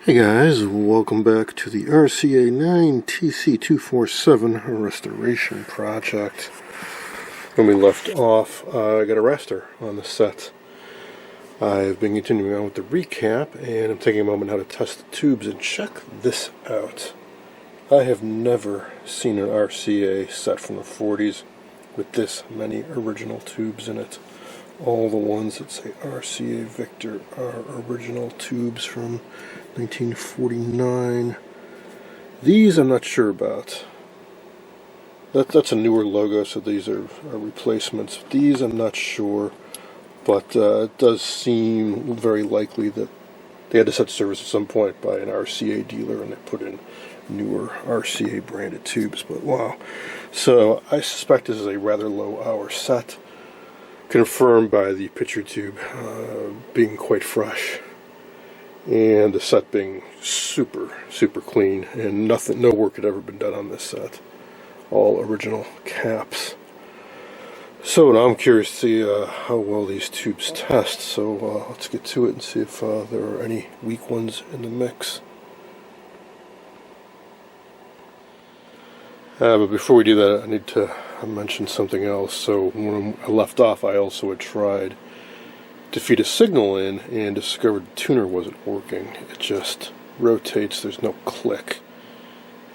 Hey guys, welcome back to the RCA 9TC247 restoration project. When we left off, I got a raster on the set. I've been continuing on with the recap, and I'm taking a moment now to test the tubes and check this out. I have never seen an RCA set from the 40s with this many original tubes in it. All the ones that say RCA Victor are original tubes from 1949. These I'm not sure about. That's a newer logo, so these are replacements. These I'm not sure, but it does seem very likely that they had to set service at some point by an RCA dealer and they put in newer RCA branded tubes. But wow. So I suspect this is a rather low hour set, confirmed by the picture tube being quite fresh and the set being super clean, and no work had ever been done on this set. All original caps. So now I'm curious to see how well these tubes test, so let's get to it and see if there are any weak ones in the mix. But before we do that, I need to mention something else. So when I left off, I also had tried to feed a signal in and discovered the tuner wasn't working. It just rotates, there's no click.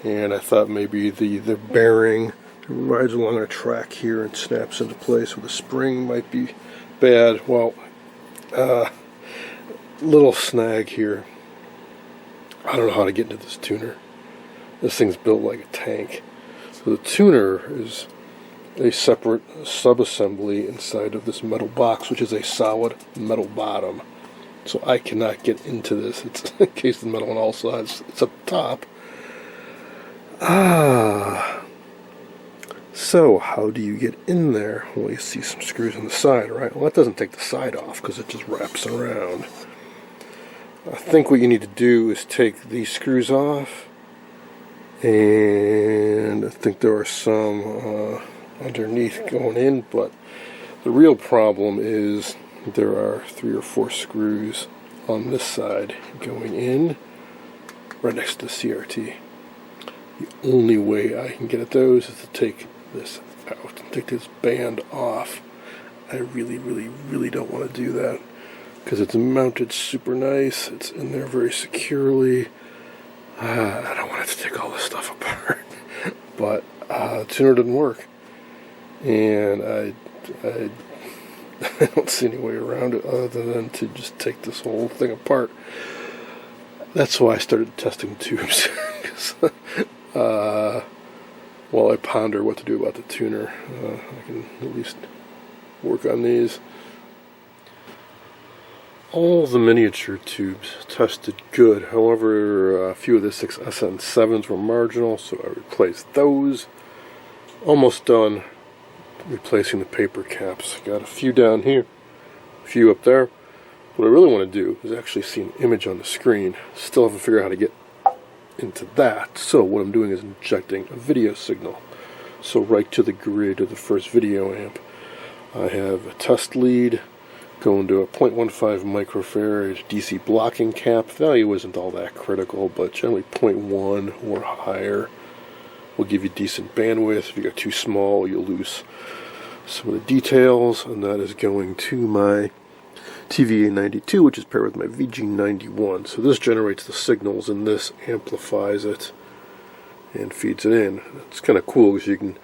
And I thought maybe the bearing rides along a track here and snaps into place with a spring might be bad. Well, little snag here. I don't know how to get into this tuner. This thing's built like a tank. So the tuner is a separate sub-assembly inside of this metal box, which is a solid metal bottom. So I cannot get into this. It's encased in metal on all sides. It's up top. So how do you get in there? Well, you see some screws on the side, right? Well, that doesn't take the side off because it just wraps around. I think what you need to do is take these screws off, and I think there are some underneath going in, but the real problem is there are 3 or 4 screws on this side going in right next to the CRT. The only way I can get at those is to take this out and take this band off. I really don't want to do that because it's mounted super nice. It's in there very securely. I don't want to take all this stuff apart, but the tuner didn't work. And I don't see any way around it other than to just take this whole thing apart. That's why I started testing tubes. While I ponder what to do about the tuner, I can at least work on these. All the miniature tubes tested good. However, a few of the 6SN7s were marginal, so I replaced those. Almost done replacing the paper caps. Got a few down here, a few up there. What I really want to do is actually see an image on the screen. Still haven't figured out how to get into that. So what I'm doing is injecting a video signal. So right to the grid of the first video amp. I have a test lead going to a 0.15 microfarad DC blocking cap. Value isn't all that critical, but generally 0.1 or higher will give you decent bandwidth. If you got too small, you'll lose some of the details, and that is going to my TVA92, which is paired with my VG91. So this generates the signals, and this amplifies it and feeds it in. It's kind of cool because you can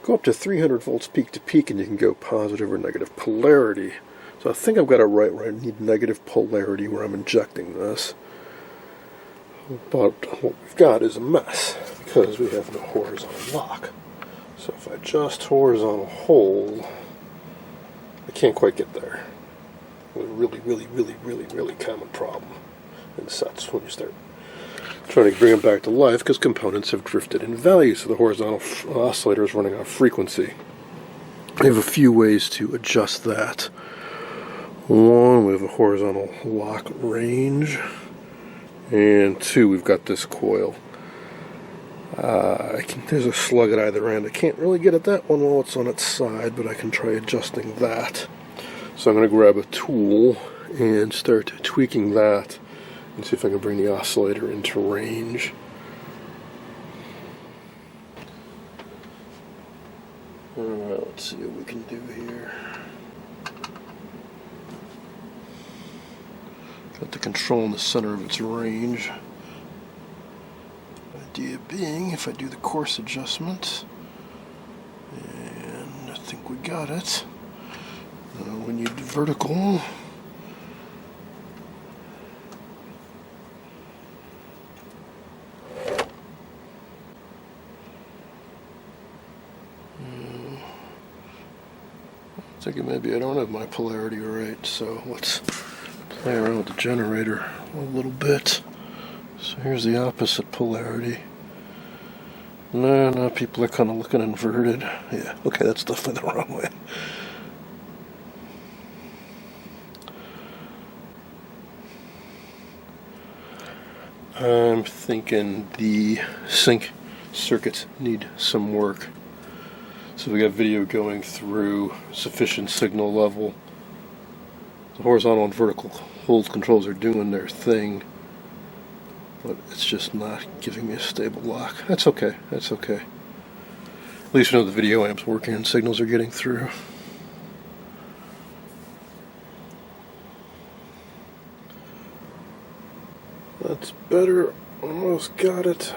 go up to 300 volts peak to peak, and you can go positive or negative polarity. So I think I've got it right where I need negative polarity where I'm injecting this. But what we've got is a mess because we have no horizontal lock. So if I adjust horizontal hold, I can't quite get there. A really common problem in sets when you start trying to bring them back to life because components have drifted in value, so the horizontal oscillator is running out of frequency. We have a few ways to adjust that. One, we have a horizontal lock range, and 2, we've got this coil. There's a slug at either end. I can't really get at that one while it's on its side, but I can try adjusting that. So I'm going to grab a tool and start tweaking that Let's see if I can bring the oscillator into range. Alright, let's see what we can do here. Got the control in the center of its range. Idea being, if I do the course adjustment, and I think we got it. We need vertical. I think maybe I don't have my polarity right, so let's play around with the generator a little bit. So here's the opposite polarity. No, people are kind of looking inverted. Yeah, okay, that's definitely the wrong way. I'm thinking the sync circuits need some work. So we got video going through sufficient signal level. The horizontal and vertical hold controls are doing their thing, but it's just not giving me a stable lock. That's okay, that's okay. At least we know the video amp's working and signals are getting through. That's better, almost got it.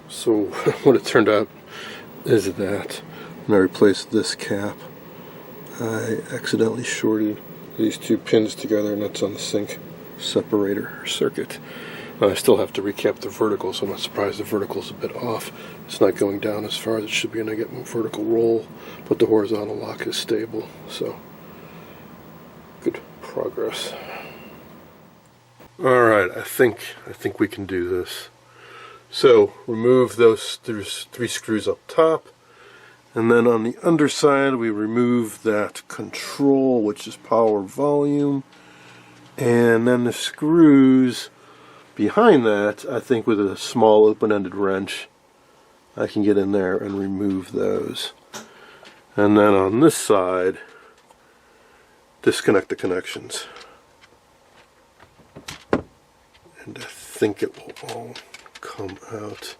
So what it turned out is that when I replaced this cap, I accidentally shorted these two pins together, and that's on the sync separator circuit. I still have to recap the vertical, so I'm not surprised the vertical's a bit off. It's not going down as far as it should be, and I get my vertical roll, but the horizontal lock is stable, so good progress. Alright, I think we can do this. So remove those three screws up top, and then on the underside we remove that control, which is power volume, and then the screws behind that, I think with a small open-ended wrench I can get in there and remove those. And then on this side, disconnect the connections. And I think it will all come out.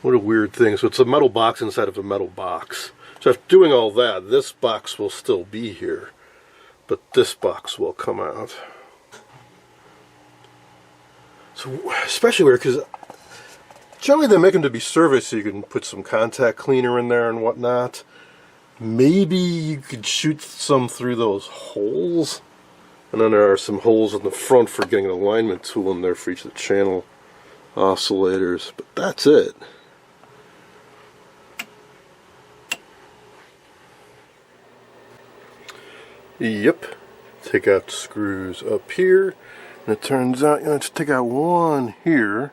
What a weird thing. So it's a metal box inside of a metal box. So after doing all that, this box will still be here, but this box will come out. So especially weird, because generally they make them to be serviced so you can put some contact cleaner in there and whatnot. Maybe you could shoot some through those holes. And then there are some holes in the front for getting an alignment tool in there for each of the channel oscillators. But that's it. Yep. Take out the screws up here. And it turns out you have to take out one here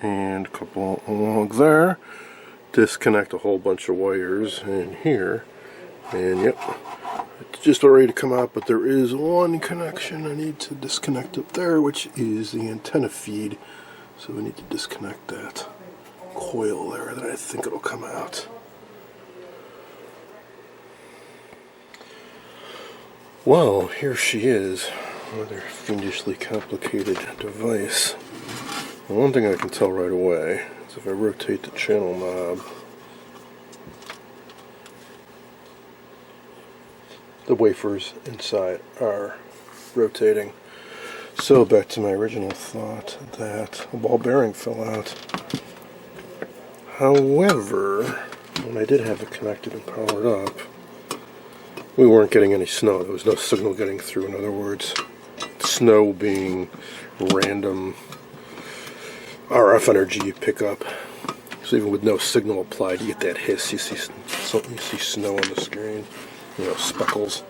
and a couple along there. Disconnect a whole bunch of wires in here. And yep. It's just ready to come out, but there is one connection I need to disconnect up there, which is the antenna feed. So we need to disconnect that coil there, then I think it'll come out. Well, here she is. Another fiendishly complicated device. One thing I can tell right away is if I rotate the channel knob, the wafers inside are rotating. So back to my original thought that a ball bearing fell out. However, when I did have it connected and powered up, we weren't getting any snow. There was no signal getting through. In other words, snow being random RF energy you pick up. So even with no signal applied, you get that hiss. You see snow on the screen. You know, speckles.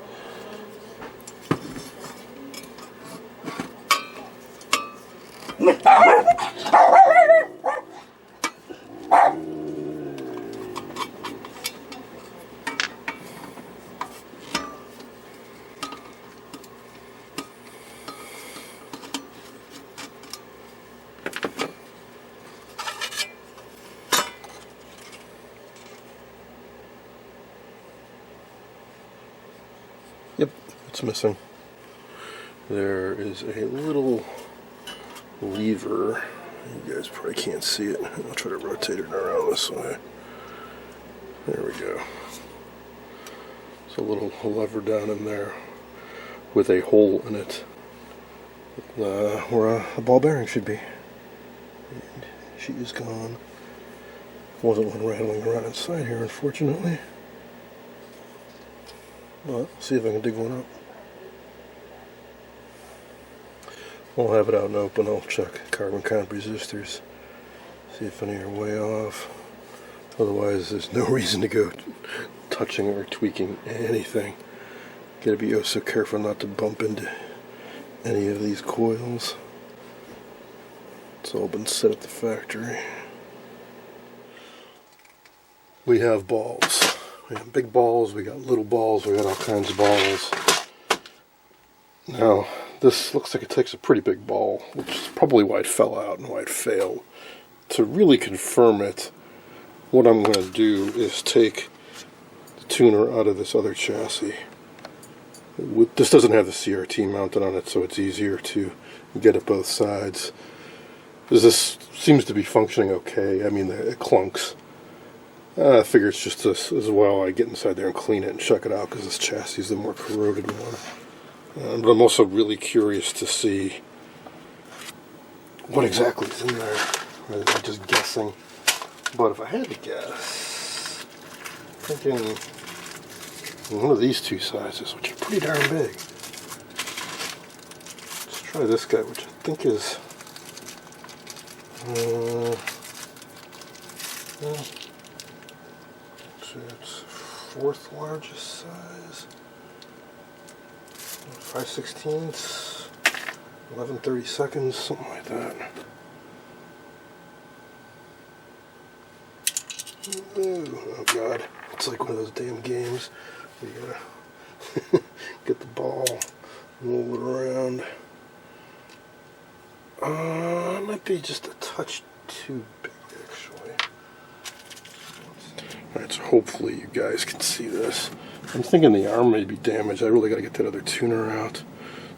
Yep, What's missing? There is a little lever. You guys probably can't see it. I'll try to rotate it around this way. There we go. It's a little lever down in there with a hole in it where a ball bearing should be. And she is gone. Wasn't one rattling around inside here, unfortunately. But see if I can dig one up. I'll have it out and open. I'll check carbon comp resistors. See if any are way off. Otherwise, there's no reason to go touching or tweaking anything. Gotta be oh so careful not to bump into any of these coils. It's all been set at the factory. We have balls. We have big balls, we got little balls, we got all kinds of balls. Now, this looks like it takes a pretty big ball, which is probably why it fell out and why it failed. To really confirm it, what I'm going to do is take the tuner out of this other chassis. This doesn't have the CRT mounted on it, so it's easier to get at both sides. This seems to be functioning okay. I mean, it clunks. I figure it's just as well I get inside there and clean it and check it out, because this chassis is the more corroded one. But I'm also really curious to see what exactly is in there. I'm just guessing. But if I had to guess, I'm thinking one of these two sizes, which are pretty darn big. Let's try this guy, which I think is it's fourth largest size. 5/16, 11/32, something like that. Ooh, oh god, it's like one of those damn games. You gotta get the ball, roll it around. It might be just a touch too big, actually. Alright, so hopefully you guys can see this. I'm thinking the arm may be damaged. I really got to get that other tuner out.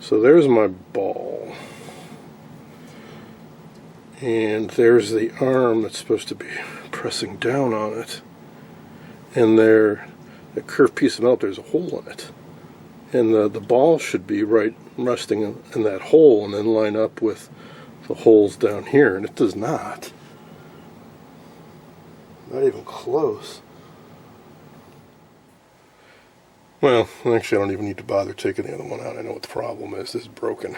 So there's my ball. And there's the arm that's supposed to be pressing down on it. And there, the curved piece of metal, there's a hole in it. And the ball should be right resting in that hole and then line up with the holes down here. And it does not. Not even close. Well, actually I don't even need to bother taking the other one out. I know what the problem is. This is broken.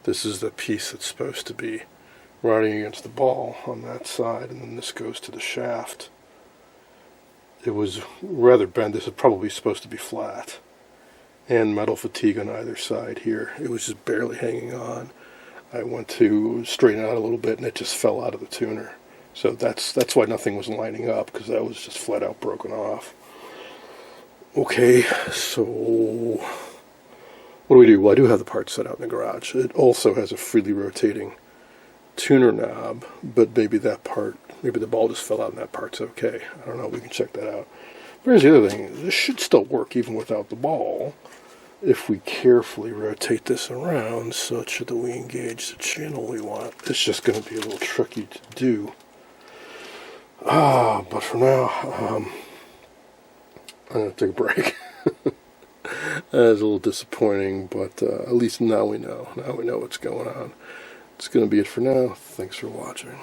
This is the piece that's supposed to be riding against the ball on that side, and then this goes to the shaft. It was rather bent. This is probably supposed to be flat. And metal fatigue on either side here. It was just barely hanging on. I went to straighten it out a little bit and it just fell out of the tuner. So that's why nothing was lining up, because that was just flat out broken off. Okay, so what do? Well, I do have the part set out in the garage. It also has a freely rotating tuner knob, but maybe that part, maybe the ball just fell out and that part's okay. I don't know, we can check that out. Here's the other thing, this should still work even without the ball if we carefully rotate this around such that we engage the channel we want. It's just going to be a little tricky to do. But for now, I'm going to take a break. That's a little disappointing, but at least now we know. Now we know what's going on. It's going to be it for now. Thanks for watching.